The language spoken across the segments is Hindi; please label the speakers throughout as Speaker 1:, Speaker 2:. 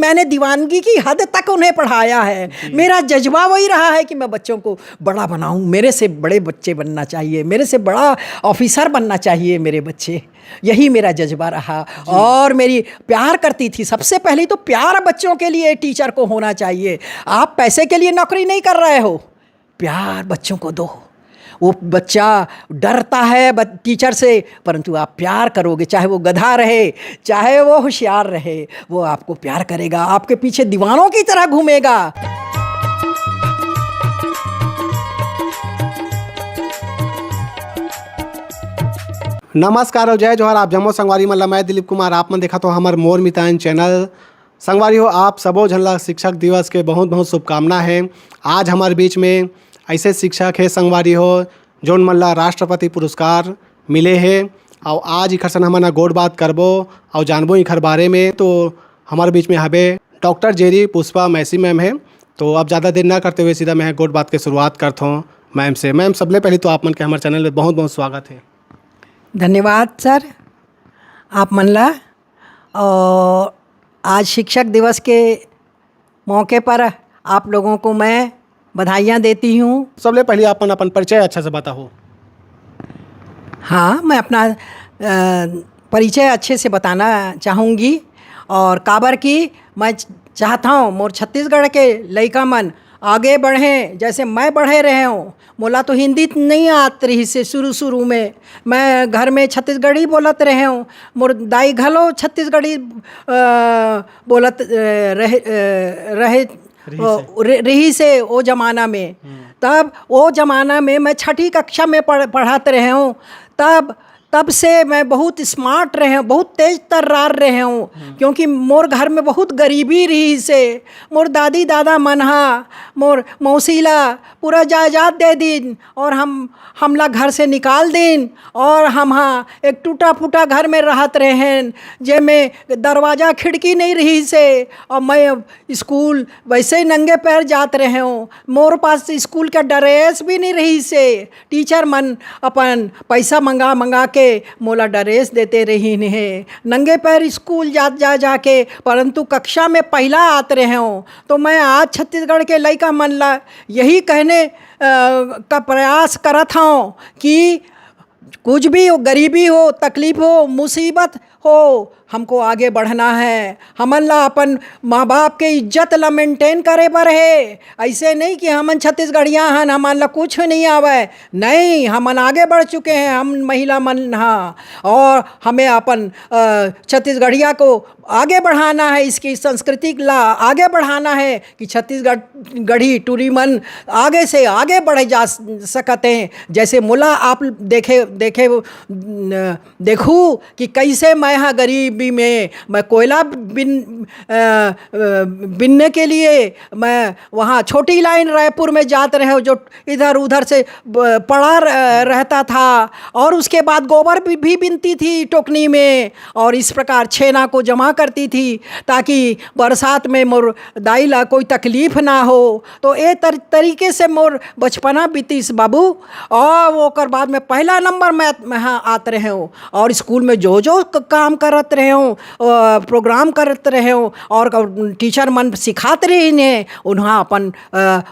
Speaker 1: मैंने दीवानगी की हद तक उन्हें पढ़ाया है। मेरा जज्बा वही रहा है कि मैं बच्चों को बड़ा बनाऊं, मेरे से बड़े बच्चे बनना चाहिए, मेरे से बड़ा ऑफिसर बनना चाहिए मेरे बच्चे, यही मेरा जज्बा रहा। और मेरी प्यार करती थी, सबसे पहले तो प्यार बच्चों के लिए टीचर को होना चाहिए। आप पैसे के लिए नौकरी नहीं कर रहे हो, प्यार बच्चों को दो। वो बच्चा डरता है टीचर से, परंतु आप प्यार करोगे, चाहे वो गधा रहे चाहे वो होशियार रहे, वो आपको प्यार करेगा, आपके पीछे दीवानों की तरह घूमेगा।
Speaker 2: नमस्कार और जय जोहर। आप जम्मो संगवारी मतलब मैं दिलीप कुमार। आप मन देखा तो हमार मोर मितान चैनल। संगवारी हो, आप सबो झन ला शिक्षक दिवस के बहुत बहुत शुभकामना है। आज हमारे बीच में ऐसे शिक्षक है संगवारी हो जोन मन ला राष्ट्रपति पुरस्कार मिले है, और आज इखर सन हमन गोड़ बात करबो और जानबो इखर बारे में। तो हमारे बीच में हबे doctor Jerry Pushpa Massey ma'am है। तो अब ज़्यादा देर ना करते हुए सीधा मैं गोड़ बात के शुरुआत करता हूँ मैम से। मैम, सबले पहले तो आप मन के हमारे चैनल में बहुत बहुत स्वागत है।
Speaker 1: धन्यवाद सर, आप मन ला। और आज शिक्षक दिवस के मौके पर आप लोगों को मैं बधाइयाँ देती हूँ।
Speaker 2: सबले पहले अपन अपन परिचय अच्छा से बताओ।
Speaker 1: हाँ, मैं अपना परिचय अच्छे से बताना चाहूँगी। और काबर की मैं चाहता हूँ मोर छत्तीसगढ़ के लइका मन आगे बढ़ें जैसे मैं बढ़े रहे हूँ। मोला तो हिंदी नहीं आत रही से शुरू में, मैं घर में छत्तीसगढ़ी बोलत रहे हूँ। मोर दाई घलो छत्तीसगढ़ी बोलत रही से वो ज़माना में। तब वो ज़माना में मैं छठी कक्षा में पढ़ाते रहे हूँ। तब से मैं बहुत स्मार्ट रहे हूँ, बहुत तेज तर्रार रहे हूँ, क्योंकि मोर घर में बहुत गरीबी रही से। मोर दादी दादा मनहा मोर मौसीला पूरा जायदाद दे दिन और हमला घर से निकाल दिन, और हम हाँ एक टूटा फूटा घर में रहत रहे हैं जेमें दरवाज़ा खिड़की नहीं रही से। और मैं स्कूल वैसे ही नंगे पैर जात रहे हूँ। मोर पास स्कूल का ड्रेस भी नहीं रही से। टीचर मन अपन पैसा मंगा के मोला ड्रेस देते रही है, नंगे पैर स्कूल जाके, परंतु कक्षा में पहला आत रहे हूँ। तो मैं आज छत्तीसगढ़ के लइका मन ला यही कहने का प्रयास करत हूँ कि कुछ भी हो, गरीबी हो, तकलीफ हो, मुसीबत हो, हमको आगे बढ़ना है। हमन ला अपन माँ बाप के इज्जत ला मेंटेन करे बर है। ऐसे नहीं कि हमन छत्तीसगढ़िया हन हमन ला कुछ नहीं आवे, नहीं, हमन आगे बढ़ चुके हैं। हम महिला मन हाँ, और हमें अपन छत्तीसगढ़िया को आगे बढ़ाना है, इसकी संस्कृति ला आगे बढ़ाना है कि छत्तीसगढ़ी टूरी मन आगे से आगे बढ़े जा सकते हैं। जैसे मोला आप देखूँ कि कैसे मैं हाँ गरीबी में मैं कोयला बिनने के लिए मैं वहाँ छोटी लाइन रायपुर में जाते रहे, जो इधर उधर से पड़ा रहता था, और उसके बाद गोबर भी बिनती थी टोकनी में, और इस प्रकार छेना को जमा करती थी ताकि बरसात में मोर दाई ला कोई तकलीफ ना हो। तो ये तरीके से मोर बचपना बीतीस बाबू। और वो कर बाद में पहला नंबर मैं हाँ आते रहे हूँ, और स्कूल में जो काम करत रहे हूँ, प्रोग्राम करते रहे हूँ, और टीचर मन सिखाते रहे ने उन्हें अपन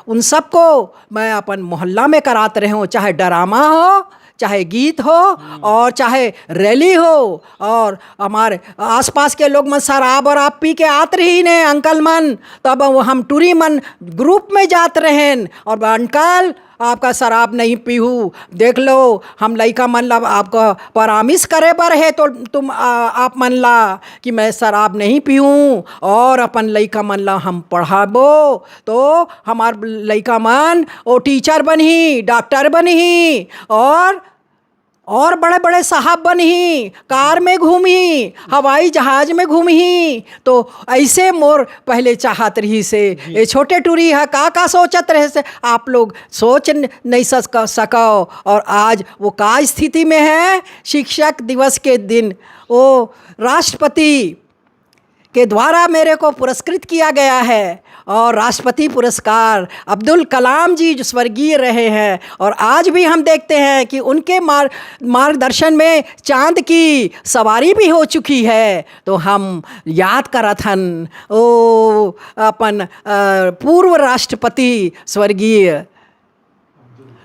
Speaker 1: उन सबको मैं अपन मोहल्ला में कराते रहे हूँ, चाहे ड्रामा हो, चाहे गीत हो, और चाहे रैली हो। और हमारे आसपास के लोग मन शराब और आप पी के आते रही ने अंकल मन, तब हम टूरी मन ग्रुप में जाते रहें, और अंकल आपका शराब नहीं पीहू, देख लो हम लइका मन ला आपका परामिश करे बर है, तो तुम आप मन ला कि मैं शराब नहीं पीऊँ, और अपन लइका मन ला हम पढ़ाबो तो हमार लइका मन वो टीचर बनही, डॉक्टर बनही, और बड़े बड़े साहब बनही, कार में घूमी, हवाई जहाज में घूमी। तो ऐसे मोर पहले चाहत रही से। ये छोटे टूरी है का सोचत रहे से, आप लोग सोच नहीं सको। और आज वो का स्थिति में है। शिक्षक दिवस के दिन वो राष्ट्रपति के द्वारा मेरे को पुरस्कृत किया गया है और राष्ट्रपति पुरस्कार अब्दुल कलाम जी जो स्वर्गीय रहे हैं और आज भी हम देखते हैं कि उनके मार्गदर्शन में चांद की सवारी भी हो चुकी है। तो हम याद करत हन ओ अपन पूर्व राष्ट्रपति स्वर्गीय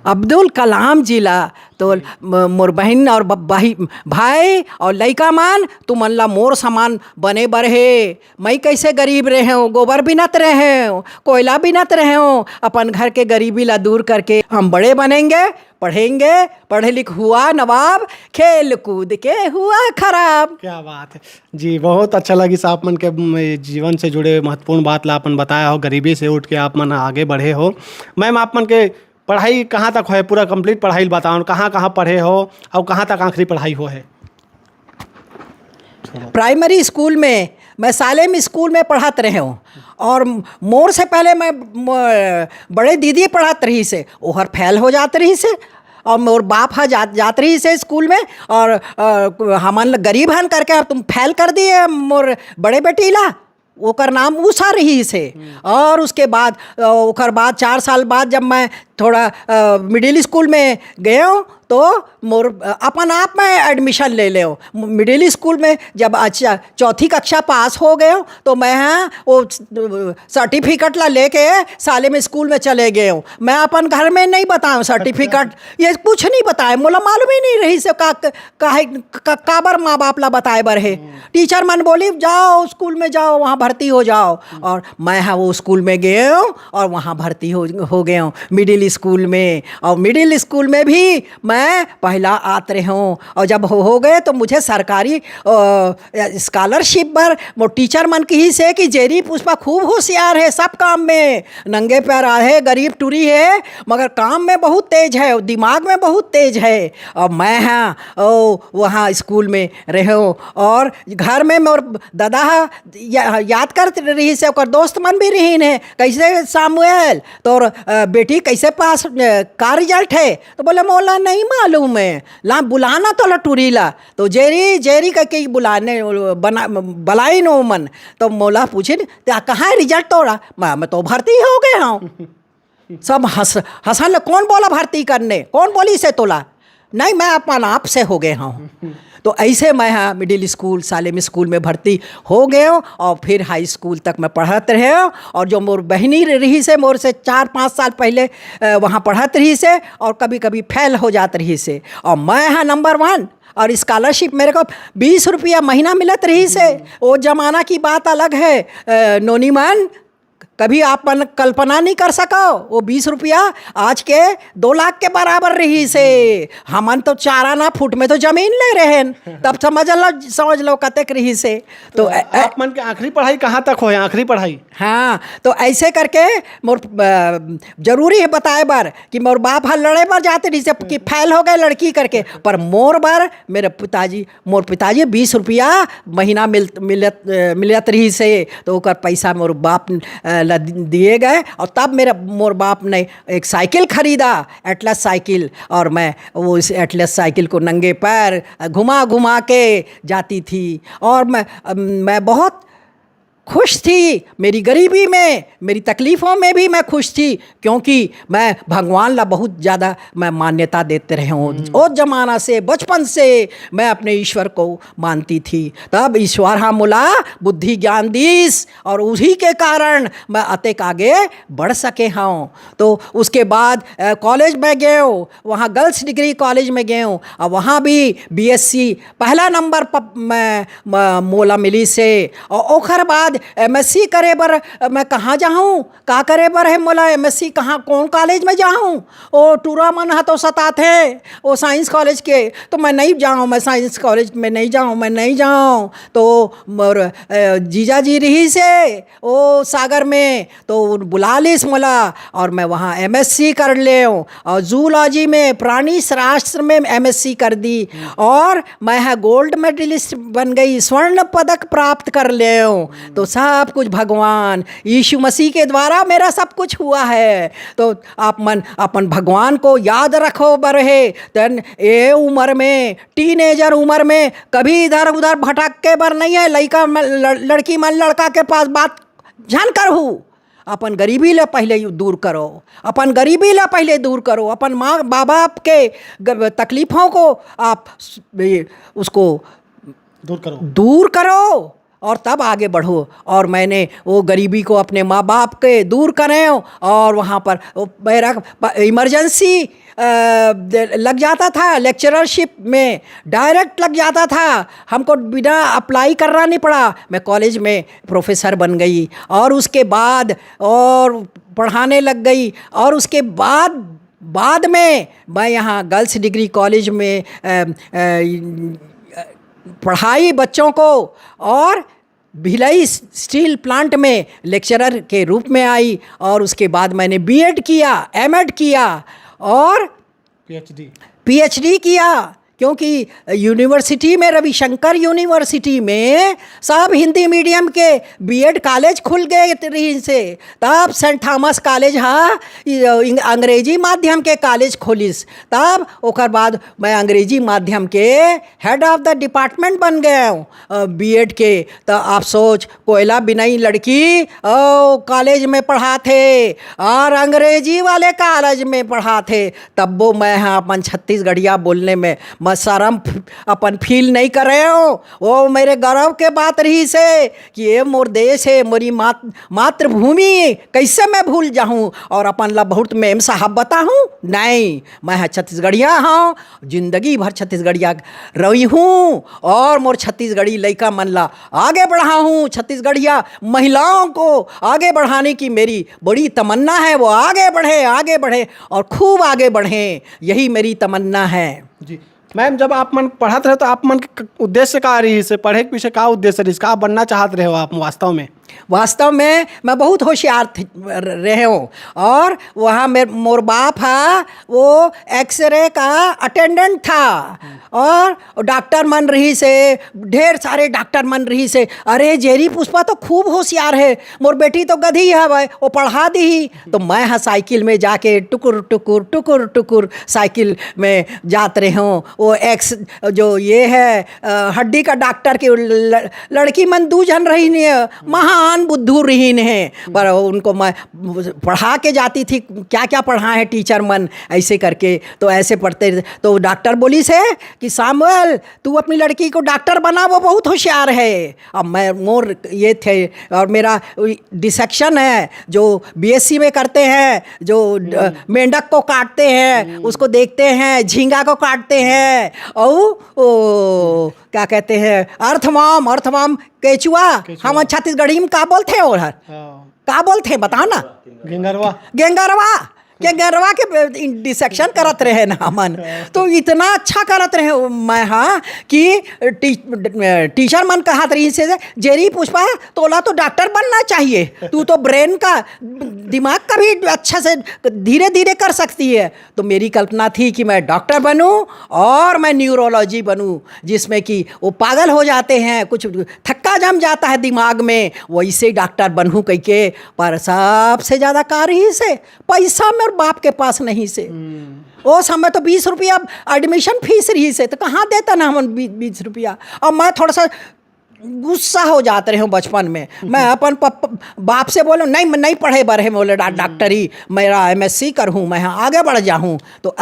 Speaker 1: अब्दुल कलाम जिला। तो मोर बहन और भाई और लइका मान तुम ला मोर समान बने बढ़े। मैं कैसे गरीब रहे हूँ, गोबर बिनत रहे हूँ, कोयला बिनत रहे हूँ, अपन घर के गरीबी ला दूर करके हम बड़े बनेंगे, पढ़ेंगे, पढ़े लिख हुआ नवाब, खेल कूद के हुआ खराब।
Speaker 2: क्या बात है जी, बहुत अच्छा लगी आप मन के जीवन से जुड़े महत्वपूर्ण बात ला अपन बताया हो, गरीबी से उठ के आप मन आगे बढ़े हो। मैम आप मन के पढ़ाई कहाँ तक है, पूरा कंप्लीट पढ़ाई बताओ, कहाँ कहाँ पढ़े हो और कहाँ तक आखिरी पढ़ाई हो है?
Speaker 1: प्राइमरी स्कूल में मैं सालेम स्कूल में पढ़ात रहे हूँ और मोर से पहले मैं बड़े दीदी पढ़ात रही से, ओहर फैल हो जात रही से और मोर बाप हा जात रही से स्कूल में और हमन गरीब हन करके तुम फैल कर दिए मोर बड़े बेटी ला, ओकर नाम उषा रही से। और उसके बाद ओकर बाद 4 साल बाद जब मैं थोड़ा मिडिल स्कूल में गए हूँ तो मोर अपन आप में एडमिशन ले ले। मिडिल स्कूल में जब अच्छा 4थी कक्षा पास हो गए हो तो मैं हाँ वो सर्टिफिकेट ला लेके सालेम स्कूल में चले गए हूँ। मैं अपन घर में नहीं बताऊँ सर्टिफिकेट, ये कुछ नहीं बताए, मोला मालूम ही नहीं रही से काबर माँ बाप ला बताए बर है। टीचर मन बोली जाओ स्कूल में जाओ, वहाँ भर्ती हो जाओ, और मैं हाँ वो स्कूल में गए हूँ और वहाँ भर्ती हो गए हूँ मिडिल स्कूल में। और मिडिल स्कूल में भी मैं पहला आत रहे हूँ और जब हो गए तो मुझे सरकारी स्कॉलरशिप पर वो टीचर मन की ही से कि जेरी पुष्पा खूब होशियार है, सब काम में नंगे पैर है, गरीब टूरी है मगर काम में बहुत तेज है, दिमाग में बहुत तेज है। और मैं हाँ वहाँ स्कूल में रहे हूँ और घर में मोर दादा याद कर रही से, और दोस्त मन भी रही है कैसे सामुएल तोर बेटी कैसे पास का रिजल्ट है, तो बोले मोला नहीं मालूम है, ला बुलाना तो टूरी ला। तो जेरी जेरी करके बुलाने बुलाई नो मन, तो मोला पूछे कहाँ है रिजल्ट तोड़ा, मैं तो भर्ती हो गया हूँ। सब हंसन, कौन बोला भर्ती करने, कौन बोली से तोला, नहीं मैं अपन आप से हो गया हूँ। तो ऐसे मैं हाँ मिडिल स्कूल सालेम स्कूल में भर्ती हो गए हूँ और फिर हाई स्कूल तक मैं पढ़त रहे हूँ। और जो मोर बहनी रही से मोर से 4-5 साल पहले वहाँ पढ़त रही से और कभी कभी फेल हो जात रही से, और मैं हाँ नंबर 1 और स्कॉलरशिप मेरे को 20 रुपया महीना मिलत रही से। वो ज़माना की बात अलग है नोनी मन, कभी आप कल्पना नहीं कर सको। वो 20 रुपया आज के 2 लाख के बराबर रही से। हमन तो 4 आना फुट में तो जमीन ले रहे हैं, तब समझ लो कतक रही से। तो
Speaker 2: आप मन के आखिरी पढ़ाई कहाँ तक हो, आखिरी पढ़ाई?
Speaker 1: हाँ, तो ऐसे करके मोर जरूरी है बताए बार कि मोर बाप हर लड़े बार जाते रही से कि फैल हो गए लड़की करके, पर मोर बार मोर पिताजी 20 रुपया महीना मिलत रही से। तो ओकर पैसा मोर बाप दिए गए और तब मोर बाप ने एक साइकिल खरीदा, एटलस साइकिल, और मैं वो इस एटलस साइकिल को नंगे पैर घुमा घुमा के जाती थी। और मैं बहुत खुश थी, मेरी गरीबी में मेरी तकलीफ़ों में भी मैं खुश थी, क्योंकि मैं भगवान ला बहुत ज़्यादा मैं मान्यता देते रहे हूँ। उस ज़माना से बचपन से मैं अपने ईश्वर को मानती थी। तब ईश्वर हाँ मुला बुद्धि ज्ञान दीस और उसी के कारण मैं अतेक आगे बढ़ सके हूँ। तो उसके बाद कॉलेज में गए हूँ, वहाँ गर्ल्स डिग्री कॉलेज में गए हूँ और वहाँ भी BSc पहला नंबर मैं मोला मिली से। और ओखर बाद MSc करे बर मैं कहाँ जाऊँ, का करे बर है मोला MSc कहाँ कौन कॉलेज में जाऊँ। ओ टूरा मन हा तो सताते वो साइंस कॉलेज के, तो मैं नहीं जाऊँ, मैं साइंस कॉलेज में नहीं जाऊँ, मैं नहीं जाऊँ। तो मोर जीजा जी रही से ओ सागर में, तो बुला लीस मोला और मैं वहाँ MSc कर ले और जूलॉजी में प्राणी शास्त्र में MSc कर दी और मैं गोल्ड मेडलिस्ट बन गई, स्वर्ण पदक प्राप्त कर ले। तो सब कुछ भगवान यीशु मसीह के द्वारा मेरा सब कुछ हुआ है। तो आप मन अपन भगवान को याद रखो बरहे, तन ये उम्र में, टीनेजर उम्र में कभी इधर उधर भटक के बर नहीं है। लड़का लड़की मन लड़का के पास बात जान कर हूँ। अपन गरीबी ले पहले दूर करो, अपन गरीबी ले पहले दूर करो, अपन माँ बाप के तकलीफ़ों को आप उसको दूर करो और तब आगे बढ़ो। और मैंने वो गरीबी को अपने माँ बाप के दूर करें और वहाँ पर मेरा इमरजेंसी लग जाता था, लेक्चररशिप में डायरेक्ट लग जाता था, हमको बिना अप्लाई करना नहीं पड़ा। मैं कॉलेज में प्रोफेसर बन गई और उसके बाद और पढ़ाने लग गई। और उसके बाद में मैं यहाँ गर्ल्स डिग्री कॉलेज में पढ़ाई बच्चों को, और भिलाई स्टील प्लांट में लेक्चरर के रूप में आई। और उसके बाद मैंने बीएड किया, एमएड किया और पीएचडी किया, क्योंकि यूनिवर्सिटी में, रविशंकर यूनिवर्सिटी में सब हिंदी मीडियम के बीएड कॉलेज खुल गए रही से। तब सेंट थॉमस कॉलेज हाँ अंग्रेजी माध्यम के कॉलेज खोलिस। तब ओकर बाद मैं अंग्रेजी माध्यम के हेड ऑफ द डिपार्टमेंट बन गया बीएड के। तो आप सोच, कोयला बिनाई लड़की कॉलेज में पढ़ाते और अंग्रेजी वाले कॉलेज में पढ़ाते। तब वो मैं हाँ अपन छत्तीसगढ़िया बोलने में मैं शर्म अपन फील नहीं कर रहे हो। वो मेरे गर्व के बात रही से कि ये मोर देश है, मोरी मातृभूमि, कैसे मैं भूल जाऊँ और अपन ला बहुत मेम साहब बताऊँ। नहीं, मैं छत्तीसगढ़िया हूँ, जिंदगी भर छत्तीसगढ़िया रही हूँ और मोर छत्तीसगढ़ी लड़का मन ला आगे बढ़ा हूँ। छत्तीसगढ़िया महिलाओं को आगे बढ़ाने की मेरी बड़ी तमन्ना है। वो आगे बढ़े और खूब आगे बढ़ें, यही मेरी तमन्ना है।
Speaker 2: जी मैम, जब आप मन पढ़त रहे तो आप मन के उद्देश्य का रही से, पढ़े के पीछे का उद्देश्य रही, का बनना चाहते रहे हो आप वास्तव में मैं बहुत होशियार रहे हूँ। और वहाँ मोर बाप है वो एक्सरे का अटेंडेंट था और डॉक्टर मन रही से, ढेर सारे डॉक्टर मन रही से। अरे जेरी पुष्पा तो खूब होशियार है, मोर बेटी तो गधी है भाई, वो पढ़ा दी। तो मैं हाँ साइकिल में जाके टुकुर साइकिल में जाते रहे हूँ। वो जो ये है हड्डी का डॉक्टर की लड़की मन दू जन रही नहीं है, महान बुद्धू रही है, पर उनको मैं पढ़ा के जाती थी। क्या क्या पढ़ा है टीचर मन, ऐसे करके। तो ऐसे पढ़ते तो डॉक्टर बोली से कि सामुएल तू अपनी लड़की को डॉक्टर बना, वो बहुत होशियार है। अब मैं मोर ये थे और मेरा डिसेक्शन है जो बीएससी में करते हैं, जो मेंढक को काटते हैं उसको देखते हैं, झींगा को काटते हैं, और क्या कहते हैं अर्थवाम केचुआ। हम छत्तीसगढ़ी में का बोलते हैं और का बोलते हैं बताओ ना? गेंगरवा के डिसेक्शन करत रहे ना हमन। तो इतना अच्छा करत रहे मैं हाँ कि टीचर मन कहत रही से जेरी पुष्पा तोला तो डॉक्टर बनना चाहिए, तू तो ब्रेन का दिमाग का भी अच्छा से धीरे धीरे कर सकती है। तो मेरी कल्पना थी कि मैं डॉक्टर बनूं और मैं न्यूरोलॉजी बनूं, जिसमें कि वो पागल हो जाते हैं, कुछ थक्का जम जाता है दिमाग में, वैसे डॉक्टर बनूं कह के। पर सबसे ज़्यादा कार्य से पैसा में बाप के पास नहीं से। वो समय तो 20 रुपया एडमिशन फीस रही से, तो कहाँ देता ना हम 20 रुपया। और मैं थोड़ा सा गुस्सा हो जाते रहे हूँ बचपन में। मैं अपन बाप से बोलूँ नहीं पढ़े बढ़े, बोले डॉक्टरी मेरा एमएससी करूँ, मैं आगे बढ़ जाऊँ। तो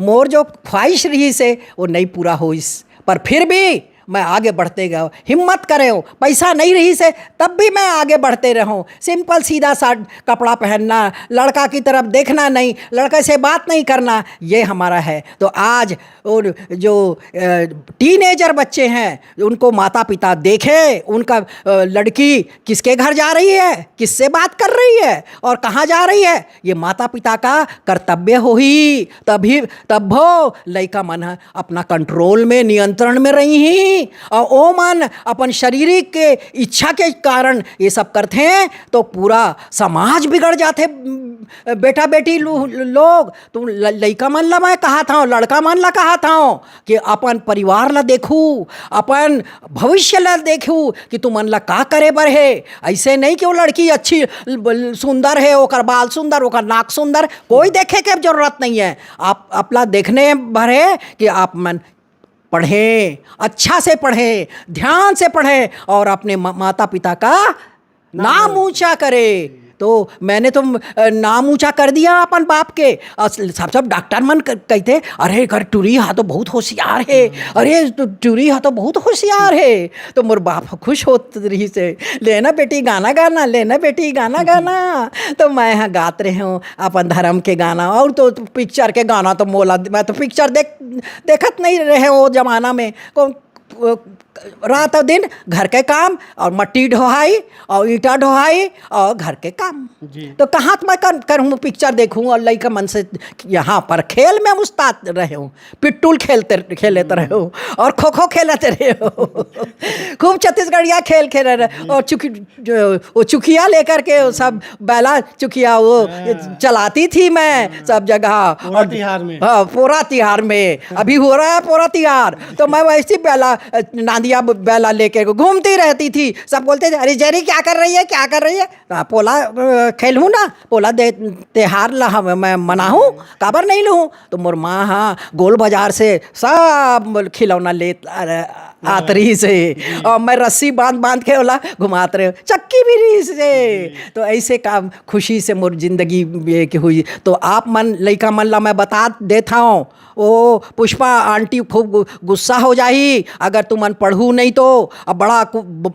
Speaker 2: मोर जो ख्वाहिश रही से वो नहीं पूरा हो इस, पर फिर भी मैं आगे बढ़ते गया। हिम्मत करे हो, पैसा नहीं रही से तब भी मैं आगे बढ़ते रहूं। सिंपल सीधा सा कपड़ा पहनना, लड़का की तरफ देखना नहीं, लड़के से बात नहीं करना, ये हमारा है। तो आज जो टीनेजर बच्चे हैं उनको माता पिता देखे, उनका लड़की किसके घर जा रही है, किससे बात कर रही है और कहाँ जा रही है, ये माता पिता का कर्तव्य हो ही तब वो लड़का मन अपना कंट्रोल में, नियंत्रण में रही ही।
Speaker 1: नहीं और ओ मन अपन शारीरिक के इच्छा के कारण ये सब करते हैं तो पूरा समाज बिगड़ जाते। बेटा बेटी लोग तुम लड़का मन ला मैं कहा था, लड़का मन ला कहा था कि अपन परिवार ला देखू, अपन भविष्य ला देखू कि तुम मन ला का करे बर है। ऐसे नहीं कि वो लड़की अच्छी सुंदर है, ओकर बाल सुंदर, ओकर नाक सुंदर, कोई देखे के जरूरत नहीं है। आप अपना देखने भर है कि आप मन पढ़ें, अच्छा से पढ़ें, ध्यान से पढ़ें और अपने माता पिता का नाम ऊंचा करें। तो मैंने तो नाम ऊंचा कर दिया अपन बाप के। सब डॉक्टर मन कहते अरे कर टूरी हा तो बहुत होशियार है, अरे टूरी हा तो बहुत होशियार है। तो मोर बाप खुश होत रही से, लेना बेटी गाना गाना, लेना बेटी गाना गाना। तो मैं यहाँ गात रहे हूँ अपन धर्म के गाना। और तो पिक्चर के गाना तो मोला, मैं तो पिक्चर देखत नहीं रहे वो जमाना में। रात और दिन घर के काम और मट्टी ढोहाई और ईंटा ढोहाई और घर के काम। तो कहाँ मैं करूँ पिक्चर देखूँ और लड़का मन से यहाँ पर खेल में उस्ताद रहे हूँ, पिट्टूल खेलते रहे हो और खो खो खेलते रहे हो। खूब छत्तीसगढ़िया खेल खेले रहे और वो चुकिया लेकर के सब बैला चुकिया वो चलाती थी मैं सब जगह। और
Speaker 2: तिहार में,
Speaker 1: हाँ पोरा तिहार में अभी हो रहा है पोरा तिहार। तो मैं वैसी नादिया बैला लेके घूमती रहती थी। सब बोलते थे अरे जेरी क्या कर रही है, क्या कर रही है। पोला खेलूँ ना, पोला त्योहार ला मैं मनाऊँ, काबर नहीं लूँ। तो मोर माँ हाँ गोल बाजार से सब खिलौना ले आतरी से और मैं रस्सी बांध के ओला घुमाते रहे, चक्की भी रही से। तो ऐसे काम खुशी से मोर जिंदगी की हुई। तो आप मन लड़का मन ला मैं बता देता हूँ, ओ पुष्पा आंटी खूब गुस्सा हो जाही अगर तुम मन पढ़ू नहीं तो। अब बड़ा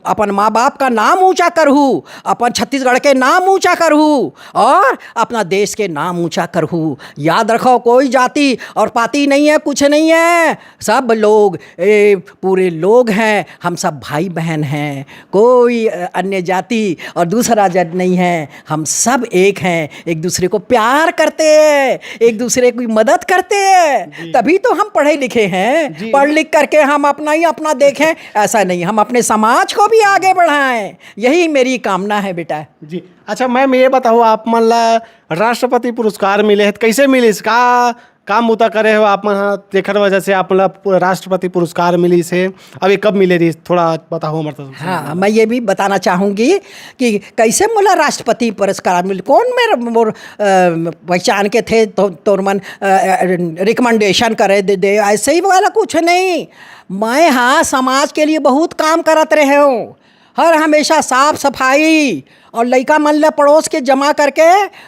Speaker 1: अपन माँ बाप का नाम ऊंचा करहू, अपन छत्तीसगढ़ के नाम ऊंचा करहू और अपना देश के नाम ऊंचा करहू। याद रखो कोई जाति और पाति नहीं है, कुछ नहीं है, सब लोग पूरे लोग हैं, हम सब भाई बहन हैं, कोई अन्य जाति और दूसरा जाति नहीं है। हम सब एक हैं, एक दूसरे को प्यार करते हैं, एक दूसरे की मदद करते हैं। तभी तो हम पढ़े लिखे हैं। पढ़ लिख करके हम अपना ही अपना देखें ऐसा नहीं, हम अपने समाज को भी आगे बढ़ाएं। यही मेरी कामना है बेटा
Speaker 2: जी। अच्छा मैम ये बताओ, आप मन ला राष्ट्रपति पुरस्कार मिले है, कैसे मिली, का काम मुता करे हो आप मन तेखर वजह से आप राष्ट्रपति पुरस्कार मिली से, अभी कब मिले रही, थोड़ा बताओ हमारे।
Speaker 1: हाँ मैं ये भी बताना चाहूँगी कि कैसे मोला राष्ट्रपति पुरस्कार मिले। कौन मेरे मोर पहचान के थे तो तोर मन रिकमेंडेशन करे दे ऐसे ही वाला कुछ नहीं। मैं हाँ समाज के लिए बहुत काम करत रहे हूँ, हर हमेशा साफ सफाई और लड़का मन ले पड़ोस के जमा करके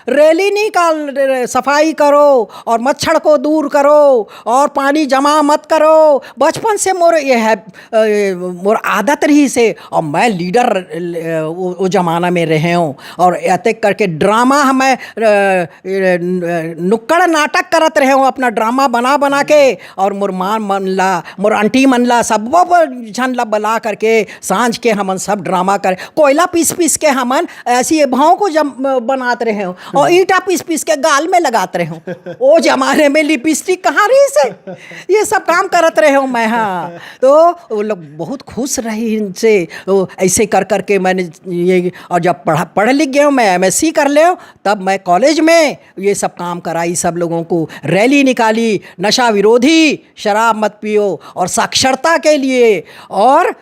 Speaker 1: रैली निकाल, सफाई करो और मच्छर को दूर करो और पानी जमा मत करो। बचपन से मोर ये है मोर आदत रही से और मैं लीडर वो ज़माना में रहे हूँ। और ऐसे करके ड्रामा हमें नुक्कड़ नाटक करत रहे हूँ, अपना ड्रामा बना के। और मोर माँ मन ला, मोर आंटी मन ला, सब झन ला बुला करके सांझ के हमन सब ड्रामा कर, कोयला पीस के हमन ऐसी भाव को बनाते रहे हो और ईंटा पीस के गाल में लगाते रहे हो। वो जमाने में लिपस्टिक कहाँ रही से, ये सब काम करत रहे हो मैं। हाँ तो वो लोग बहुत खुश रही इनसे। तो ऐसे कर के मैंने ये, और जब पढ़ लिख गया हूँ, मैं MSc कर ले, तब मैं कॉलेज में ये सब काम कराई, सब लोगों को रैली निकाली, नशा विरोधी, शराब मत पियो और साक्षरता के लिए और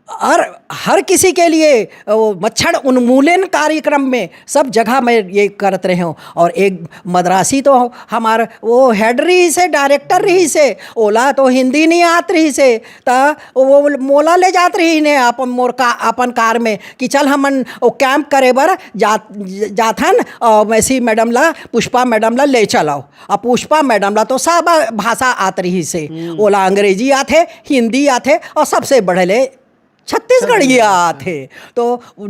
Speaker 1: हर किसी के लिए वो मच्छर उन्मूलन कार्यक्रम में सब जगह मैं ये करत रहे हूँ। और एक मद्रासी तो हमारा वो हेड रही से, डायरेक्टर रही से, ओला तो हिंदी नहीं आत रही से, ता वो मोला ले जात रही ने अपन कार में कि चल हमन वो कैंप करे बर जाथन और वैसी मैडम ला, पुष्पा मैडम ला ले चलाओ। अब पुष्पा मैडम ला तो सब भाषा आत रही से, ओला अंग्रेजी आते, हिंदी आते और सबसे बढ़ले छत्तीसगढ़िया थे। तो वो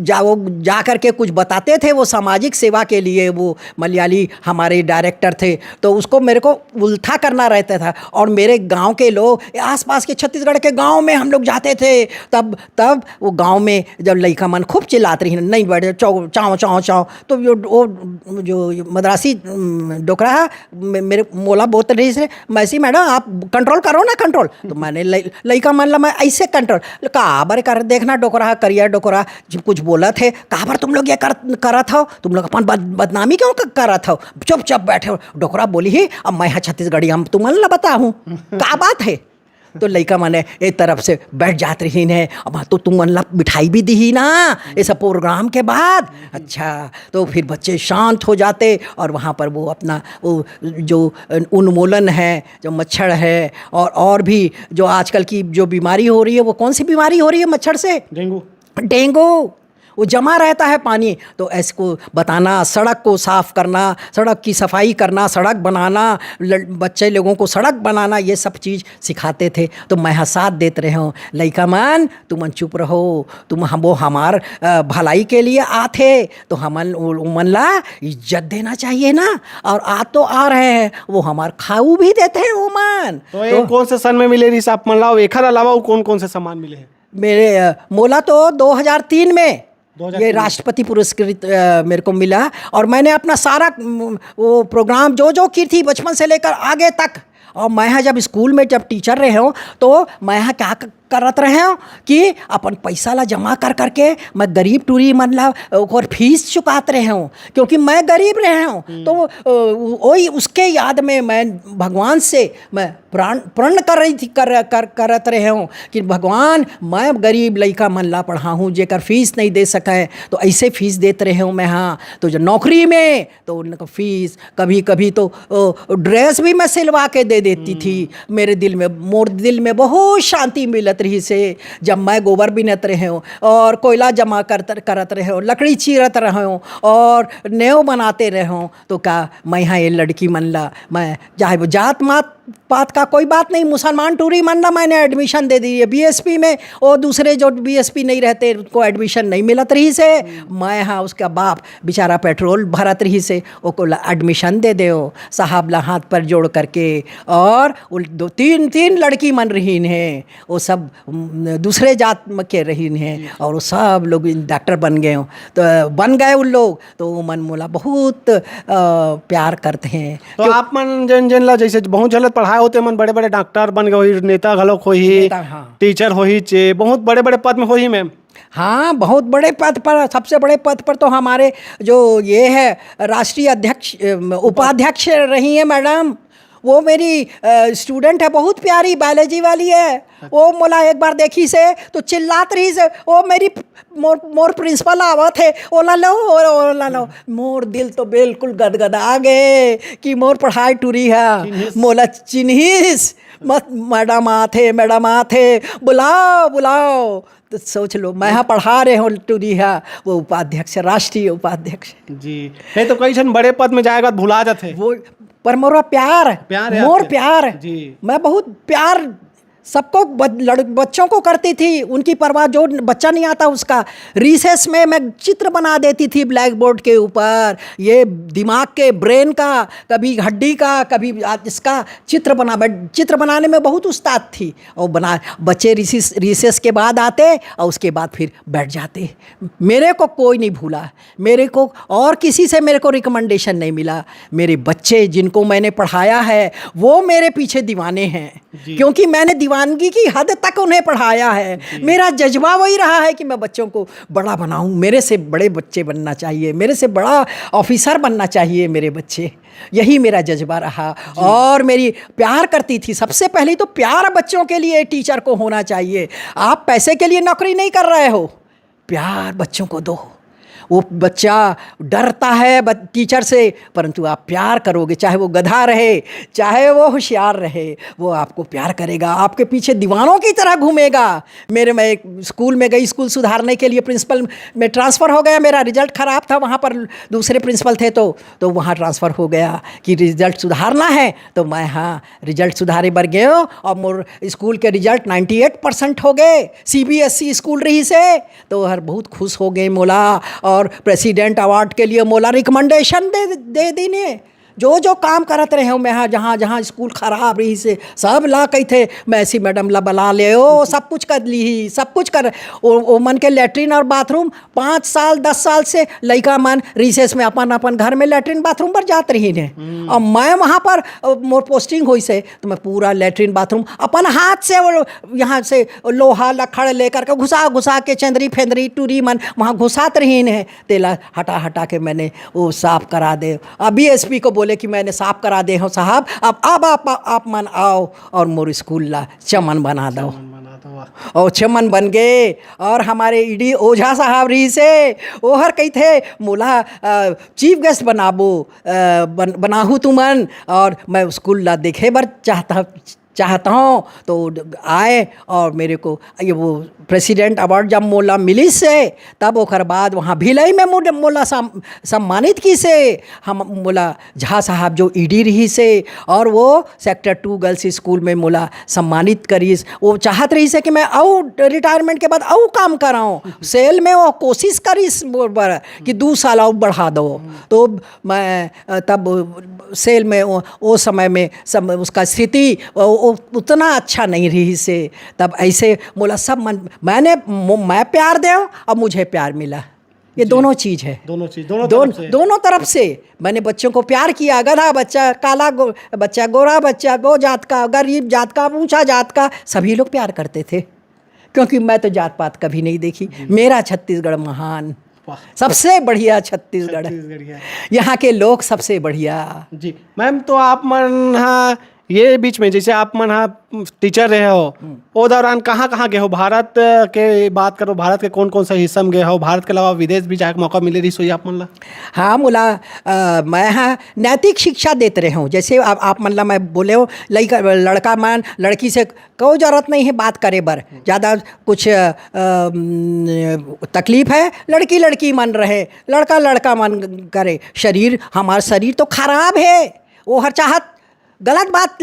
Speaker 1: जा कर के कुछ बताते थे, वो सामाजिक सेवा के लिए, वो मलयाली हमारे डायरेक्टर थे। तो उसको मेरे को उल्था करना रहता था। और मेरे गांव के लोग, आसपास के छत्तीसगढ़ के गांव में हम लोग जाते थे, तब वो गांव में जब लड़का मन खूब चिल्लाते रही, नहीं बैठे चाव चाव चाव, तो जो मद्रासी डोकरा मेरे मोला बोलते रही से, मैसी मैडम आप कंट्रोल करो ना कंट्रोल। तो मैंने लड़का मन ला मैं ऐसे कंट्रोल कहा बार कर देखना, डोकरा करिया डोकरा जो कुछ बोला थे, कहा बार तुम लोग ये करत हो, तुम लोग अपन बदनामी क्यों करत हो, चुप बैठे हो। डोकरा बोली ही अब मैं यहाँ छत्तीसगढ़ी हम तुम ला बता हूँ क्या बात है। तो लड़का माने एक तरफ से बैठ जात रही है, अब तो तुम मन ला मिठाई भी दी ना ऐसा प्रोग्राम के बाद। अच्छा, तो फिर बच्चे शांत हो जाते और वहाँ पर वो अपना वो जो उन्मूलन है, जो मच्छर है और भी जो आजकल की जो बीमारी हो रही है, वो कौन सी बीमारी हो रही है मच्छर से? डेंगू। वो जमा रहता है पानी। तो ऐसे को बताना, सड़क को साफ़ करना, सड़क की सफाई करना, सड़क बनाना, बच्चे लोगों को सड़क बनाना, ये सब चीज़ सिखाते थे। तो मैं साथ देते रहे हूँ, लइका मन तुम चुप रहो, तुम हम वो हमार भलाई के लिए आते, तो हमन ला इज्जत देना चाहिए ना। और तो आ रहे हैं, वो हमार खाऊ भी देते हैं वो मन।
Speaker 2: तो कौन से सन में मिले रिस आप मन लाओ, एक अलावा कौन कौन से सामान मिले हैं?
Speaker 1: मेरे मोला तो 2003 में ये राष्ट्रपति पुरस्कृत मेरे को मिला। और मैंने अपना सारा वो प्रोग्राम जो की थी बचपन से लेकर आगे तक। और मैं यहाँ जब स्कूल में जब टीचर रहे हूँ, तो मैं यहाँ क्या करत रहे हूँ कि अपन पैसा ला जमा कर करके मैं गरीब टूरी मन ला और फीस चुकाते रहे हूँ, क्योंकि मैं गरीब रहे हूँ। तो वही उसके याद में मैं भगवान से मैं प्रण कर रही थी करत रहे हूँ कि भगवान मैं गरीब लड़का मन ला पढ़ा हूँ, जेकर फीस नहीं दे सके, तो ऐसे फीस देते रहे हूँ मैं। हाँ, तो जो नौकरी में तो उनका फीस, कभी कभी तो ड्रेस भी मैं सिलवा के दे देती थी। मेरे दिल में बहुत शांति मिलत रही से, जब मैं गोबर बीनत रहे हूँ और कोयला जमा करत रहे हूँ, लकड़ी चीरत रहे हूँ और नेव बनाते रहे हूँ। तो क्या मैं यहाँ ये लड़की मन ला, मैं चाहे वो जात पात का कोई बात नहीं, मुसलमान टूरी मन ला मैंने एडमिशन दे दी है बीएसपी में। और दूसरे जो बीएसपी नहीं रहते उनको एडमिशन नहीं मिलत रही से, मैं यहाँ उसका बाप बेचारा पेट्रोल भरत रही से वो एडमिशन दे दो साहब ला हाथ पर जोड़ करके। और दो तीन लड़की मन रही हैं, वो सब दूसरे जात के रही हैं, और वो सब लोग डॉक्टर बन गए, तो बन गए उन लोग। तो वो मन मोला बहुत प्यार करते हैं।
Speaker 2: तो आप मन जन ला जैसे बहुत झलत पढ़ाए होते मन, बड़े बड़े डॉक्टर बन गए, नेता घलोक हो ही, टीचर हो ही, बहुत बड़े बड़े पद में हो ही मैम।
Speaker 1: हाँ, बहुत बड़े पद पर, सबसे बड़े पद पर तो हमारे जो ये है राष्ट्रीय अध्यक्ष उपाध्यक्ष रही है मैडम। वो मेरी स्टूडेंट है, बहुत प्यारी बायोलॉजी वाली है। वो मोला एक बार देखी से तो चिल्लात रही से, वो मेरी मोर प्रिंसिपल आवत है, ओला लो। मोर दिल तो बिल्कुल गदगदा गए कि मोर पढ़ाई टूरी है। मोला चिन्हिस मत, मैडम आथे बुलाओ। तो सोच लो, मैं यहाँ पढ़ा रहे हूँ टूरी है, वो उपाध्यक्ष, राष्ट्रीय उपाध्यक्ष जी।
Speaker 2: नहीं तो कई जन बड़े पद में जाएगा तो भुला जाते
Speaker 1: वो, पर मोरा प्यार जी। मैं बहुत प्यार सबको बच्चों को करती थी, उनकी परवाह, जो बच्चा नहीं आता उसका रिसेस में मैं चित्र बना देती थी ब्लैक बोर्ड के ऊपर, ये दिमाग के ब्रेन का, कभी हड्डी का, कभी इसका चित्र बनाने में बहुत उस्ताद थी। और बच्चे रिसेस के बाद आते और उसके बाद फिर बैठ जाते। मेरे को कोई नहीं भूला, मेरे को और किसी से मेरे को रिकमेंडेशन नहीं मिला। मेरे बच्चे जिनको मैंने पढ़ाया है वो मेरे पीछे दीवाने हैं, क्योंकि मैंने दीवानगी की हद तक उन्हें पढ़ाया है। मेरा जज्बा वही रहा है कि मैं बच्चों को बड़ा बनाऊं, मेरे से बड़े बच्चे बनना चाहिए, मेरे से बड़ा ऑफिसर बनना चाहिए मेरे बच्चे, यही मेरा जज्बा रहा। और मेरी प्यार करती थी, सबसे पहले तो प्यार बच्चों के लिए टीचर को होना चाहिए। आप पैसे के लिए नौकरी नहीं कर रहे हो, प्यार बच्चों को दो, वो बच्चा डरता है टीचर से, परंतु आप प्यार करोगे, चाहे वो गधा रहे चाहे वो होशियार रहे, वो आपको प्यार करेगा, आपके पीछे दीवानों की तरह घूमेगा। मैं एक स्कूल में गई, स्कूल सुधारने के लिए प्रिंसिपल में ट्रांसफ़र हो गया, मेरा रिजल्ट ख़राब था, वहाँ पर दूसरे प्रिंसिपल थे तो वहाँ ट्रांसफ़र हो गया कि रिजल्ट सुधारना है। तो मैं हाँ रिजल्ट सुधारे बर गए और मोर स्कूल के रिजल्ट 98% हो गए, CBSE स्कूल रही से। तो हर बहुत खुश हो गए मोला, और प्रेसिडेंट अवार्ड के लिए मोला रिकमेंडेशन दे दीने। जो काम करत रहे हो मैं, हाँ जहाँ स्कूल खराब रही से सब ला कही थे मैं ऐसी मैडम ला बुला ले, ओ सब कुछ कर ली, सब कुछ कर ओ मन के लैट्रिन और बाथरूम 5 साल 10 साल से लड़का मन रिसेस में अपन घर में लैट्रिन बाथरूम पर जात रही ने। और मैं वहाँ पर मोर पोस्टिंग हुई से तो मैं पूरा लैट्रिन बाथरूम अपन हाथ से यहाँ से लोहा लखड़ लेकर के घुसा के चंदरी फेंदरी टूरी मन वहाँ घुसात रही ने, तेला हटा के मैंने वो साफ करा दे। अभी SP को बोले कि मैंने साफ करा दे हो साहब, अब आप मन आओ और मोर स्कूल ला चमन बना दो। और चमन बन गए। और हमारे ED ओझा साहब रही से वो हर कही थे मोला चीफ गेस्ट बनाहू तुमन, और मैं स्कूल ला देखे बर चाहता हूँ। तो आए और मेरे को ये वो प्रेसिडेंट अवार्ड जब मोला मिली से तब ओकर बाद वहाँ भिलई में मोला सम्मानित की से हम मोला झा साहब जो ED रही से, और वो सेक्टर 2 गर्ल्स स्कूल में मोला सम्मानित करीस। वो चाहत रही से कि मैं और रिटायरमेंट के बाद और काम कराऊँ, सेल में वो कोशिश करीस कि 2 साल और बढ़ा दो। तो मैं तब सेल में वो समय में उसका स्थिति उतना अच्छा नहीं रही से, तब ऐसे मोला सब मैं प्यार दे और मुझे प्यार मिला। ये दोनों चीज़ है, दोनों तरफ से मैंने बच्चों को प्यार किया। गधा बच्चा, काला बच्चा, गोरा बच्चा, वो जात का, गरीब जात का, ऊंचा जात का, सभी लोग प्यार करते थे, क्योंकि मैं तो जात पात कभी नहीं देखी। मेरा छत्तीसगढ़ महान, सबसे बढ़िया छत्तीसगढ़, यहाँ के लोग सबसे बढ़िया।
Speaker 2: जी मैम, तो आप मन हाँ ये बीच में जैसे आप मन हाँ टीचर रहे हो, वो दौरान कहाँ गए हो? भारत के बात करो, भारत के कौन से हिस्सा में गए हो? भारत के अलावा विदेश भी जाके मौका मिले रही सोई आप मन ला?
Speaker 1: हाँ मोला मैं हाँ नैतिक शिक्षा देते रहे हूँ। जैसे आप मन ला मैं बोले हो लड़का मन लड़की से कोई जरूरत नहीं है बात करे बर, ज़्यादा कुछ तकलीफ है लड़की मन रहे, लड़का मन करे। हमारा शरीर तो खराब है, वो हर चाहत गलत बात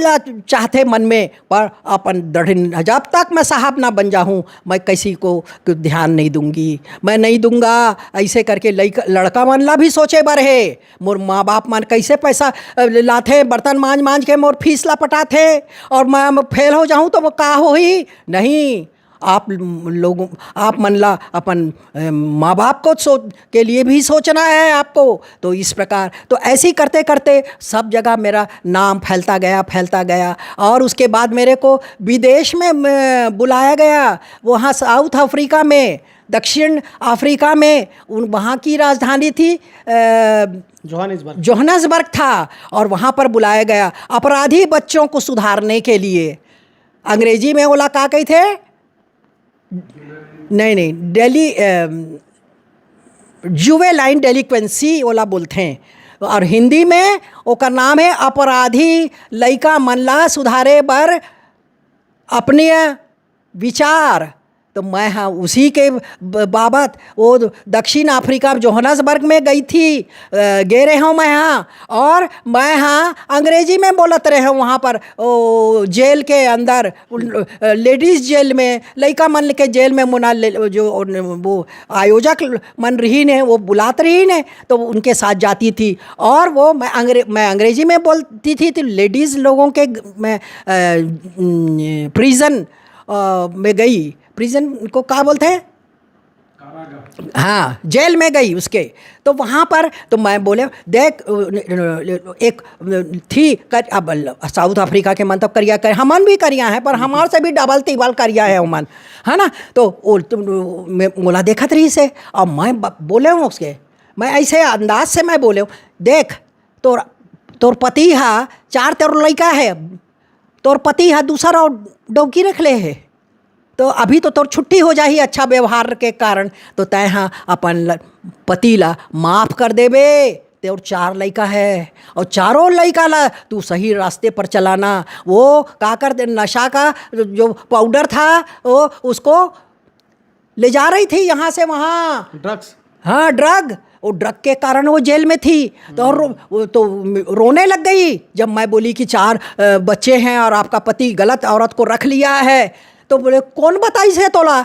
Speaker 1: चाहते मन में, पर अपन दृढ़ जब तक मैं साहब ना बन जाऊँ मैं किसी को ध्यान नहीं दूंगी, मैं नहीं दूंगा। ऐसे करके लड़का मन ला भी सोचे बर है। मोर माँ बाप मन कैसे पैसा लाथे, बर्तन मांझ के मोर फीस ला पटाथे, और मैं फेल हो जाऊँ तो वो का हो ही नहीं। आप मन ला अपन माँ बाप को के लिए भी सोचना है आपको। तो इस प्रकार तो ऐसे ही करते करते सब जगह मेरा नाम फैलता गया। और उसके बाद मेरे को विदेश में बुलाया गया, वहाँ साउथ अफ्रीका में, दक्षिण अफ्रीका में। वहाँ की राजधानी थी जोहानिसबर्ग था, और वहाँ पर बुलाया गया अपराधी बच्चों को सुधारने के लिए। अंग्रेजी में बोला का कही थे, नहीं डेली जुवेनाइल डेलिक्वेंसी वाला बोलते हैं, और हिंदी में ओकर नाम है अपराधी लइका मन ला सुधारे बर अपने विचार। तो मैं हाँ उसी के बाबत वो दक्षिण अफ्रीका जोहानिसबर्ग में गई थी, गे रहे हूँ मैं हाँ। और मैं हाँ अंग्रेजी में बोलत रहे हूँ वहाँ पर ओ जेल के अंदर, लेडीज़ जेल में, लड़का मन के जेल में मुना जो वो आयोजक मन रही ने वो बुलात रही ने, तो उनके साथ जाती थी। और वो मैं अंग्रेजी में बोलती थी, तो लेडीज़ लोगों के मैं प्रिजन में गई। प्रिजन को क्या बोलते हैं, हाँ जेल में गई उसके। तो वहाँ पर तो मैं बोले देख एक थी अब साउथ अफ्रीका के मन तो करिया कर, हमन भी करिया है, पर हमारे से भी डबल तिबल करिया है उमन, है ना। तो मोला देखत रही से, और मैं बोले हूँ उसके, मैं ऐसे अंदाज से मैं बोले हूँ, देख तोर पति हा 4 तोर लड़का है, तोर पति हा दूसरा और डौकी रख ले है, तो अभी तो तोर छुट्टी हो जाही अच्छा व्यवहार के कारण। तो तय हाँ अपन पति ला माफ कर देबे ते और 4 लड़का है और चारों लड़का ला तू सही रास्ते पर चलाना। वो का कर दे, नशा का जो पाउडर था वो उसको ले जा रही थी यहाँ से वहाँ,
Speaker 2: ड्रग्स।
Speaker 1: हाँ ड्रग, वो ड्रग के कारण वो जेल में थी। तो और वो तो रोने लग गई जब मैं बोली कि 4 बच्चे हैं और आपका पति गलत औरत को रख लिया है। तो बोले कौन बताई से तोला?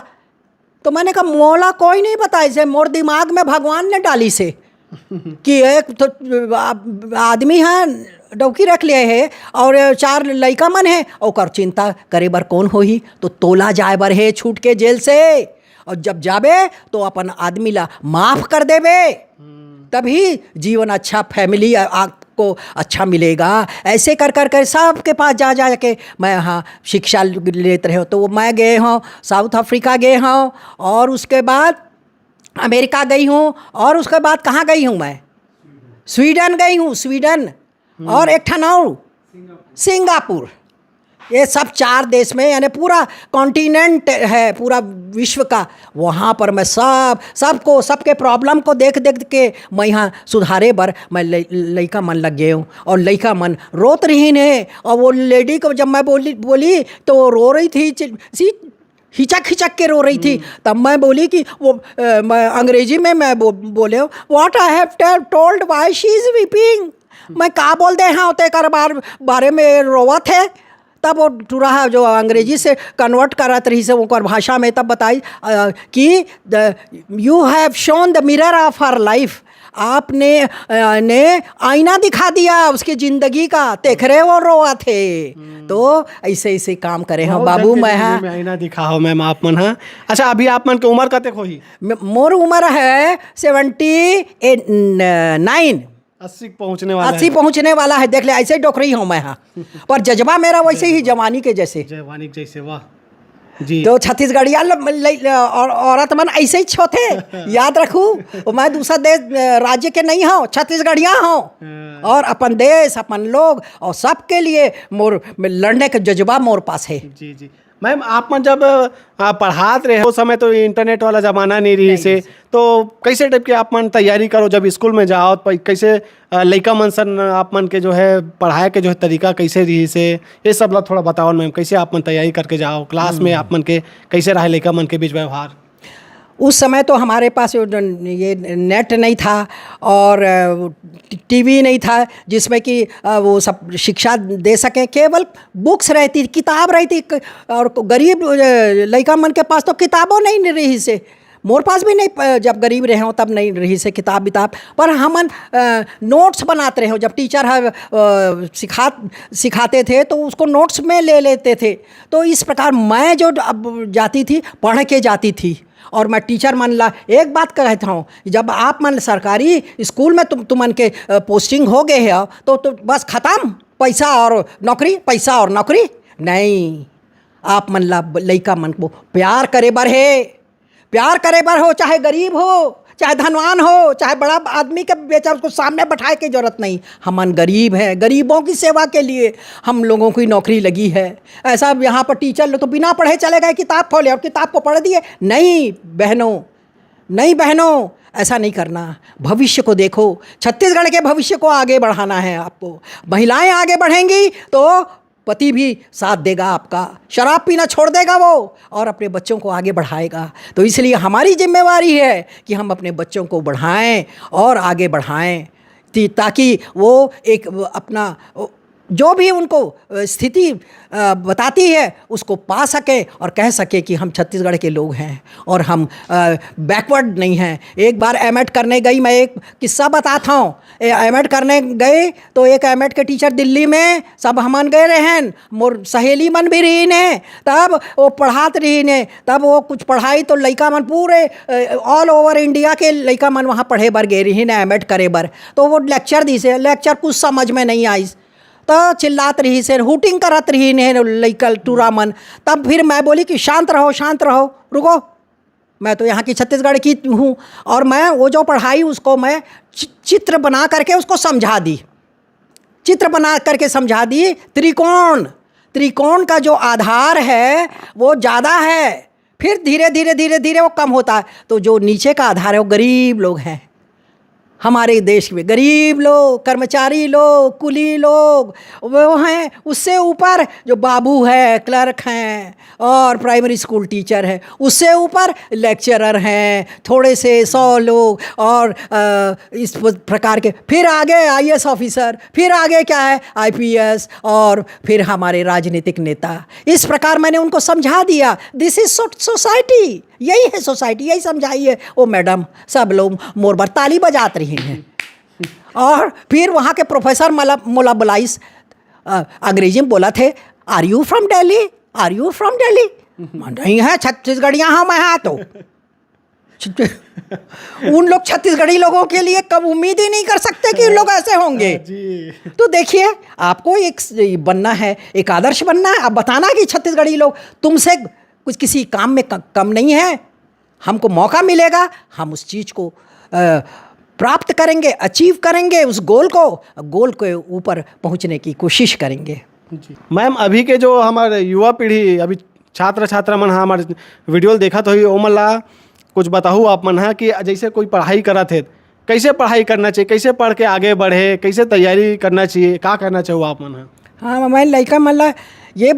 Speaker 1: तो मैंने कहा मोला कोई नहीं बताई से, मोर दिमाग में भगवान ने डाली से कि एक तो आदमी है डौकी रख लिए है और 4 लड़का मन है और चिंता करे बर कौन होही। तो तोला जाए बर है छूट के जेल से, और जब जाबे तो अपन आदमी ला माफ कर देबे, तभी जीवन अच्छा, फैमिली आपको अच्छा मिलेगा। ऐसे कर कर कर सबके पास जा जा के मैं यहाँ शिक्षा लेते रहे। तो मैं गए हूँ साउथ अफ्रीका गए हूँ और उसके बाद अमेरिका गई हूँ और उसके बाद कहाँ गई हूँ मैं? स्वीडन गई हूँ, स्वीडन और एक ठनाऊ सिंगापुर। ये सब 4 देश में, यानी पूरा कॉन्टिनेंट है पूरा विश्व का। वहाँ पर मैं सबको सबके प्रॉब्लम को देख देख के मैं यहाँ सुधारे बर मैं लड़का मन लग गए हूँ। और लड़का मन रोत रही ने, और वो लेडी को जब मैं बोली तो वो रो रही थी, हिचक हिचक के रो रही थी। तब मैं बोली कि वो मैं अंग्रेजी में मैं बोले what I have told why she is weeping. मैं का बोल दे हाँ होते कर बारे में रोवत है। तब वो टूरा जो अंग्रेजी से कन्वर्ट करत रही से वो भाषा में, तब बताई कि you have shown the mirror of her life. आपने ने आईना दिखा दिया उसकी ज़िंदगी का, देख रहे वो रोआ थे। तो ऐसे ऐसे काम करे हैं बाबू। मैं हाँ
Speaker 2: आईना दिखा हो मैम आप मन। हाँ अच्छा, अभी आप मन के उम्र कते होही?
Speaker 1: मोर उम्र है 79,
Speaker 2: 80 पहुँचने वाला
Speaker 1: 80 पहुँचने वाला है। देख ले ऐसे डोकरी हूँ मैं। हाँ पर जज्बा मेरा वैसे ही जवानी के जैसे।
Speaker 2: जवानी के जैसे, वाह जी।
Speaker 1: तो छत्तीसगढ़िया औरत मन ऐसे ही छोथे याद रखूँ। मैं दूसरा देश राज्य के नहीं हूँ, छत्तीसगढ़िया हूँ। और अपन देश अपन लोग और सबके लिए मोर लड़ने का जज्बा मोर पास है।
Speaker 2: जी जी मैम, आप मन जब पढ़ाते रहे उस समय तो इंटरनेट वाला ज़माना नहीं रही से, तो कैसे टाइप के आप मन तैयारी करो जब स्कूल में जाओ? तो कैसे लड़का मन सन आप मन के जो है पढ़ाए के जो है तरीका कैसे रही से, ये सब ला थोड़ा बताओ मैम। कैसे आप मन तैयारी करके जाओ क्लास में? आप मन के कैसे रहे लड़का मन के बीच व्यवहार?
Speaker 1: उस समय तो हमारे पास ये नेट नहीं था और टीवी नहीं था जिसमें कि वो सब शिक्षा दे सके। केवल बुक्स रहती, किताब रहती, और गरीब लड़का मन के पास तो किताबों नहीं रही से। मोर पास भी नहीं, जब गरीब रहे हो तब नहीं रही से किताब विताब। पर हम नोट्स बनाते रहे हो। जब टीचर सिखाते थे तो उसको नोट्स में ले लेते थे। तो इस प्रकार मैं जो अब जाती थी पढ़ के जाती थी। और मैं टीचर मन ला एक बात कहता हूँ, जब आप मन सरकारी स्कूल में तुमन के पोस्टिंग हो गए है तो बस ख़त्म, पैसा और नौकरी, पैसा और नौकरी नहीं। आप मन ला लड़का मन को प्यार करे बर है, प्यार करे बर हो, चाहे गरीब हो चाहे धनवान हो चाहे बड़ा आदमी के बेचा उसको सामने बैठाए की जरूरत नहीं। हमन गरीब हैं, गरीबों की सेवा के लिए हम लोगों की नौकरी लगी है। ऐसा यहाँ पर टीचर लोग तो बिना पढ़े चले गए, किताब खोले और किताब को पढ़ दिए। नहीं बहनों, नहीं बहनों, ऐसा नहीं करना। भविष्य को देखो, छत्तीसगढ़ के भविष्य को आगे बढ़ाना है आपको। महिलाएं आगे बढ़ेंगी तो पति भी साथ देगा आपका, शराब पीना छोड़ देगा वो और अपने बच्चों को आगे बढ़ाएगा। तो इसलिए हमारी जिम्मेवारी है कि हम अपने बच्चों को बढ़ाएं और आगे बढ़ाएं, ताकि वो एक अपना जो भी उनको स्थिति बताती है उसको पा सके और कह सके कि हम छत्तीसगढ़ के लोग हैं और हम बैकवर्ड नहीं हैं। एक बार एमएड करने गई, मैं एक किस्सा बताता हूँ। एमएड करने गए तो एक एमएड के टीचर दिल्ली में, सब हमन गए रहन, मोर सहेली मन भी रही ने, तब वो पढ़ात रही ने। तब वो कुछ पढ़ाई तो लड़का मन पूरे ऑल ओवर इंडिया के लड़का मन वहाँ पढ़े बर गए रही ने, एमएड करे बर। तो वो लेक्चर दी से, लेक्चर कुछ समझ में नहीं आई तो चिल्लात रही से, हुटिंग करत रही ने लइकल टूरा मन। तब फिर मैं बोली कि शांत रहो, शांत रहो, रुको, मैं तो यहाँ की छत्तीसगढ़ की हूँ और मैं वो जो पढ़ाई उसको मैं चित्र बना करके उसको समझा दी, चित्र बना करके समझा दी। त्रिकोण का जो आधार है वो ज़्यादा है, फिर धीरे धीरे धीरे धीरे वो कम होता है। तो जो नीचे का आधार है वो गरीब लोग हैं हमारे देश में, गरीब लोग, कर्मचारी लोग, कुली लोग वो हैं। उससे ऊपर जो बाबू है, क्लर्क हैं और प्राइमरी स्कूल टीचर है, उससे ऊपर लेक्चरर हैं थोड़े से 100 लोग, और इस प्रकार के, फिर आगे आईएएस ऑफिसर, फिर आगे क्या है आईपीएस, और फिर हमारे राजनीतिक नेता। इस प्रकार मैंने उनको समझा दिया, दिस इज सोसाइटी, यही है सोसाइटी, यही समझाई है। वो मैडम सब लोग मोरबर ताली बजाते रही हैं। और फिर वहाँ के प्रोफेसर मोला बुलाइस अंग्रेजी में बोला थे, are you from Delhi, are you from Delhi? नहीं है, छत्तीसगढ़िया हाँ मैं हाँ। तो उन लोग छत्तीसगढ़ी लोगों के लिए कब उम्मीद ही नहीं कर सकते कि लोग ऐसे होंगे। तो देखिए, आपको एक बनना है, एक आदर्श बनना है। अब बताना कि छत्तीसगढ़ी लोग तुमसे कुछ किसी काम में कम नहीं है, हमको मौका मिलेगा, हम उस चीज़ को प्राप्त करेंगे, अचीव करेंगे, उस गोल के ऊपर पहुंचने की कोशिश करेंगे।
Speaker 2: मैम, अभी के जो हमारे युवा पीढ़ी, अभी छात्र छात्रा मन हमारे वीडियो देखा तो ओ मन ला कुछ बताहू आप मन है कि जैसे कोई पढ़ाई करा थे, कैसे पढ़ाई करना चाहिए, कैसे पढ़ के आगे बढ़े, कैसे तैयारी करना चाहिए, क्या करना चाहिए आप मन है?
Speaker 1: हाँ, मैं लड़का मन ला ये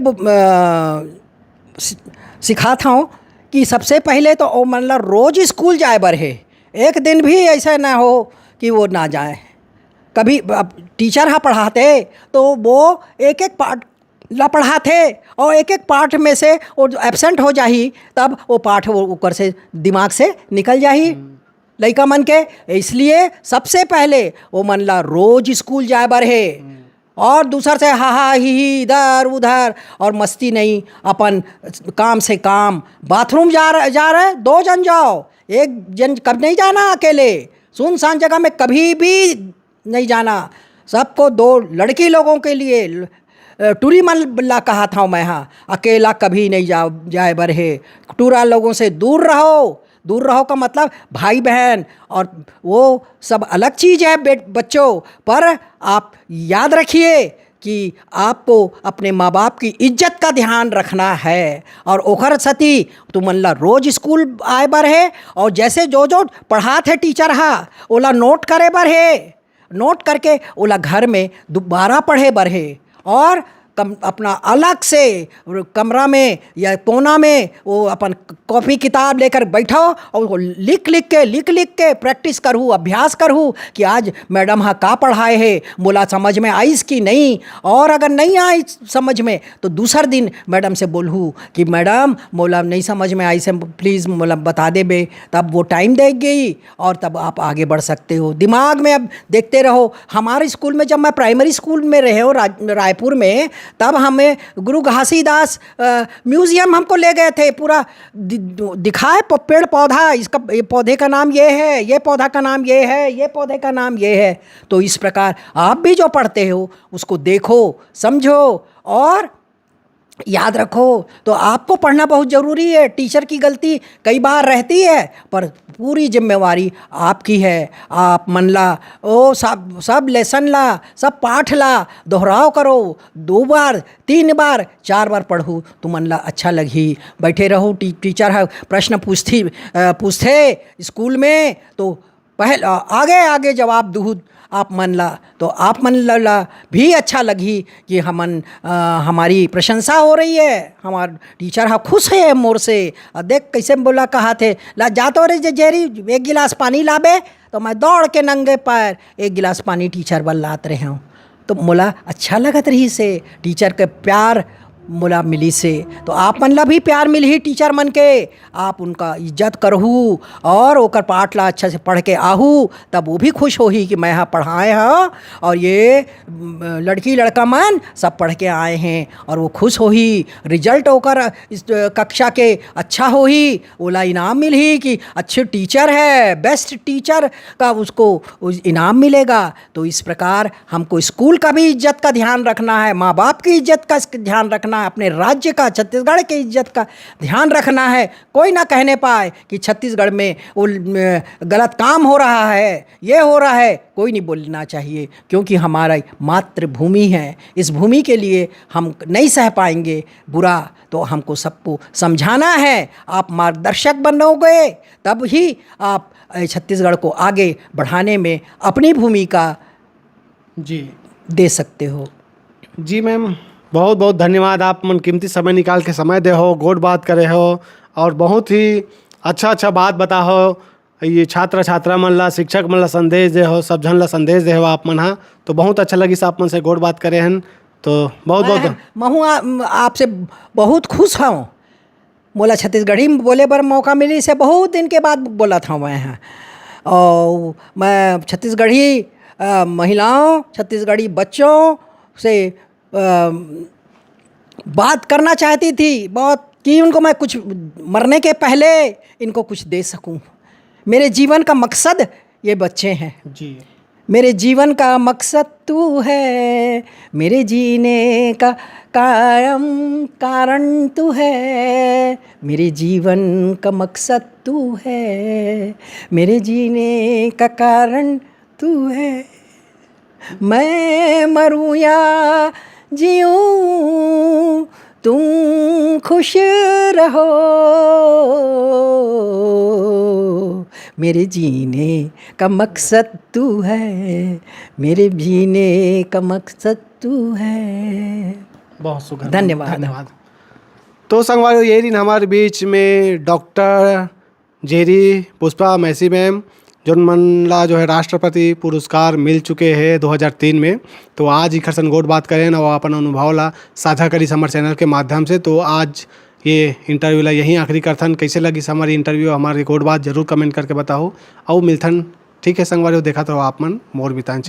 Speaker 1: सिखाता हूँ कि सबसे पहले तो ओ मन ला रोज स्कूल जाए बर है। एक दिन भी ऐसा ना हो कि वो ना जाए। कभी अब टीचर हाँ पढ़ाते तो वो एक एक पार्ट ला पढ़ाते, और एक एक पार्ट में से वो एब्सेंट हो जाही, तब वो पाठ वो ऊपर से दिमाग से निकल जाही लड़का मन के। इसलिए सबसे पहले वो मन ला रोज स्कूल जाए बर है, और दूसर से हा हा ही इधर उधर और मस्ती नहीं। अपन काम से काम, बाथरूम जा रहे 2 जन जाओ, 1 जन कब नहीं जाना अकेले, सुनसान जगह में कभी भी नहीं जाना। सबको 2 लड़की लोगों के लिए टूरी मल्ला कहा था मैं, हाँ अकेला कभी नहीं जाए बर है। टूरा लोगों से दूर रहो। दूर रहो का मतलब भाई बहन और वो सब अलग चीज़ है बच्चों, पर आप याद रखिए कि आपको अपने माँ बाप की इज्जत का ध्यान रखना है। और ओखर सती तुमन ला रोज स्कूल आए बर है, और जैसे जो पढ़ात है टीचर हा ओला नोट करे बर है, नोट करके ओला घर में दोबारा पढ़े बर है। और अपना अलग से कमरा में या कोना में वो अपन कॉपी किताब लेकर बैठो और वो लिख लिख के प्रैक्टिस करूँ, अभ्यास करूँ कि आज मैडम हाँ का पढ़ाए है, मोला समझ में आईस कि नहीं। और अगर नहीं आई समझ में तो दूसर दिन मैडम से बोलूँ कि मैडम मोला नहीं समझ में आई से प्लीज़ मोला बता दे बे, तब वो टाइम दे गई और तब आप आगे बढ़ सकते हो। दिमाग में अब देखते रहो। हमारे स्कूल में जब मैं प्राइमरी स्कूल में रहे हो रायपुर में, तब हमें गुरु घासीदास म्यूज़ियम हमको ले गए थे, पूरा दिखाए पेड़ पौधा, इसका ये पौधे का नाम ये है, ये पौधा का नाम ये है, ये पौधे का नाम ये है। तो इस प्रकार आप भी जो पढ़ते हो उसको देखो, समझो और याद रखो। तो आपको पढ़ना बहुत ज़रूरी है। टीचर की गलती कई बार रहती है, पर पूरी जिम्मेवारी आपकी है। आप मन ला ओ सब लेसन ला, सब पाठ ला, दोहराव करो, 2 बार 3 बार 4 बार पढ़ू तो मन ला अच्छा लगी। बैठे रहो, टीचर है प्रश्न पूछते स्कूल में तो पहले आगे जवाब दूँ आप मन ला, तो आप मन ला भी अच्छा लगी कि हमारी प्रशंसा हो रही है, हमारा टीचर हाँ खुश है मोर से। देख कैसे बोला कहा थे ला जा तो रे जेरी 1 गिलास पानी लाबे, तो मैं दौड़ के नंगे पैर 1 गिलास पानी टीचर बल लात रहे हूँ। तो मोला अच्छा लगत रही से, टीचर के प्यार मोला मिली से। तो आप मन ला भी प्यार मिली टीचर मन के, आप उनका इज्जत करहू और ओकर पाठ ला अच्छा से पढ़ के आहू, तब वो भी खुश होही कि मैं यहाँ पढ़ाए हाँ और ये लड़की लड़का मन सब पढ़ के आए हैं, और वो खुश होही। रिजल्ट होकर इस कक्षा के अच्छा होही, ओला इनाम मिलही कि अच्छे टीचर है, बेस्ट टीचर का उसको इनाम मिलेगा। तो इस प्रकार हमको स्कूल का भी इज्जत का ध्यान रखना है, माँ बाप की इज्जत का ध्यान रखना रखना है, अपने राज्य का, छत्तीसगढ़ की इज्जत का ध्यान रखना है। कोई ना कहने पाए कि छत्तीसगढ़ में वो गलत काम हो रहा है, ये हो रहा है, कोई नहीं बोलना चाहिए, क्योंकि हमारा मातृभूमि है। इस भूमि के लिए हम नहीं सह पाएंगे बुरा, तो हमको सबको समझाना है। आप मार्गदर्शक बनोगे तब ही आप छत्तीसगढ़ को आगे बढ़ाने में अपनी भूमिका
Speaker 2: जी
Speaker 1: दे सकते हो।
Speaker 2: जी मैम, बहुत बहुत धन्यवाद। आप मन कीमती समय निकाल के समय दे हो, गोड बात करे हो और बहुत ही अच्छा बात बता हो। ये छात्र छात्रा मन ला, शिक्षक मन ला संदेश दे हो, सब जन ला संदेश दे हो आप मन हा, तो बहुत अच्छा लगी आप मन से गोड बात करे हन, तो बहुत बहुत
Speaker 1: मैं आपसे बहुत खुश हूँ। मोला छत्तीसगढ़ी में बोले बर मौका मिली से बहुत दिन के बाद बोला था मैं यहाँ। और मैं छत्तीसगढ़ी महिलाओं, छत्तीसगढ़ी बच्चों से बात करना चाहती थी बहुत, कि उनको मैं कुछ मरने के पहले इनको कुछ दे सकूं। मेरे जीवन का मकसद ये बच्चे हैं
Speaker 2: जी।
Speaker 1: मेरे जीवन का मकसद तू है, मेरे जीने का कायम कारण तू है, मेरे जीवन का मकसद तू है, मेरे जीने का कारण तू है। मैं मरूं या जीऊं तुम खुश रहो, मेरे जीने का मकसद तू है, मेरे जीने का मकसद तू है।
Speaker 2: बहुत शुक्रिया,
Speaker 1: धन्यवाद।
Speaker 2: तो संगवारी यही दिन हमारे बीच में doctor Jerry Pushpa Massey ma'am, जो मन ला जो है राष्ट्रपति पुरस्कार मिल चुके हैं 2003 में। तो आज ही खरसन गोड बात करें ना, वो अपन अनुभव ला साझा करी हमारे चैनल के माध्यम से। तो आज ये इंटरव्यू ला यहीं आखिरी करथन। कैसे लगी हमारी इंटरव्यू, हमारी गोड बात जरूर कमेंट करके बताओ। और मिलथन, ठीक है संगवारी, देखा तो आप मन मोर मितान।